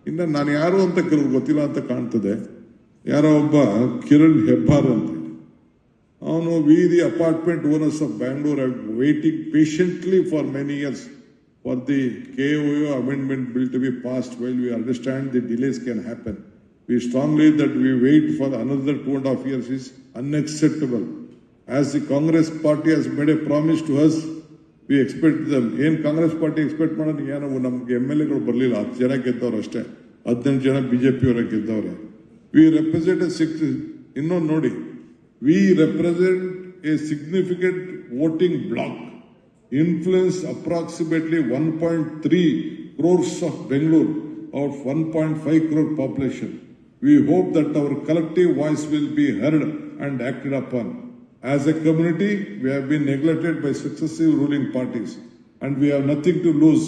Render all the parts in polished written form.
ಇನ್ನು ನಾನು ಯಾರು ಅಂತ ಕೆಲವು ಗೊತ್ತಿಲ್ಲ ಅಂತ ಕಾಣ್ತದೆ. ಯಾರೋ ಒಬ್ಬ ಕಿರಣ್ ಹೆಬ್ಬಾರ್ ಅಂತ, ಅವನು V the apartment owners of Bangalore are waiting patiently for many years for the KOU amendment bill to be passed. While we understand the delays can happen, we strongly that we wait for another 2.5 years is unacceptable. As the Congress party has made a promise to us, we expect them. In Congress party expect ಮಾಡೋದು ಏನೋ ನಮಗೆ MLA ಗಳು ಬರಲಿಲ್ಲ, 10 ಜನ ಗೆದ್ದವರು ಅಷ್ಟೇ, 18 ಜನ BJP ಅವರ ಗೆದ್ದವ್ರೆ. We represent a ಇನ್ನೊಂದು ನೋಡಿ, we represent a significant voting bloc. Influence approximately 1.3 crores of Bengaluru out of 1.5 crore population. We hope that our collective voice will be heard and acted upon. As a community, we have been neglected by successive ruling parties and we have nothing to lose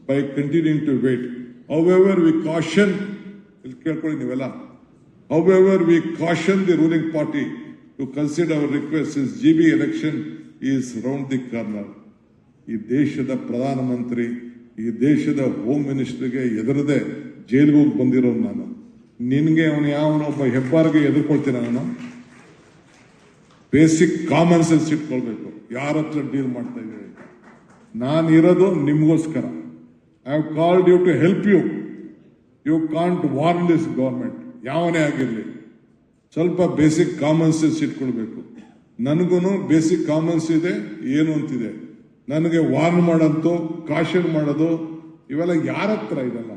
by continuing to wait. However, we caution the ruling party to consider our request since GB election is round the corner. ಈ ದೇಶದ ಪ್ರಧಾನಮಂತ್ರಿ, ಈ ದೇಶದ home ಮಿನಿಸ್ಟರ್ಗೆ ಎದುರದೆ ಜೈಲಿಗೆ ಹೋಗಿ ಬಂದಿರೋನು ನಾನು. ನಿನ್ಗೆ ಅವನು ಯಾವನೊಬ್ಬ ಹೆಬ್ಬಾರ್ಗೆ ಎದುರ್ಕೊಳ್ತೀನಿ ನಾನು? ಬೇಸಿಕ್ ಕಾಮನ್ ಸೆನ್ಸ್ ಇಟ್ಕೊಳ್ಬೇಕು. ಯಾರ ಹತ್ರ ಡೀಲ್ ಮಾಡ್ತಾ ಇದ್ದೀವಿ? ನಾನು ಇರೋದು ನಿಮಗೋಸ್ಕರ. I have called you to help you. You can't warn this government. ಯಾವನೇ ಆಗಿರಲಿ, ಸ್ವಲ್ಪ ಬೇಸಿಕ್ ಕಾಮನ್ ಸೆನ್ಸ್ ಇಟ್ಕೊಳ್ಬೇಕು. ನನಗೂ ಬೇಸಿಕ್ ಕಾಮನ್ಸ್ ಇದೆ, ಏನು ಅಂತಿದೆ. ನನಗೆ ವಾರ್ನ್ ಮಾಡೋದು, ಕಾಶನ್ ಮಾಡೋದು, ಇವೆಲ್ಲ ಯಾರ ಹತ್ರ ಇದೆಲ್ಲ?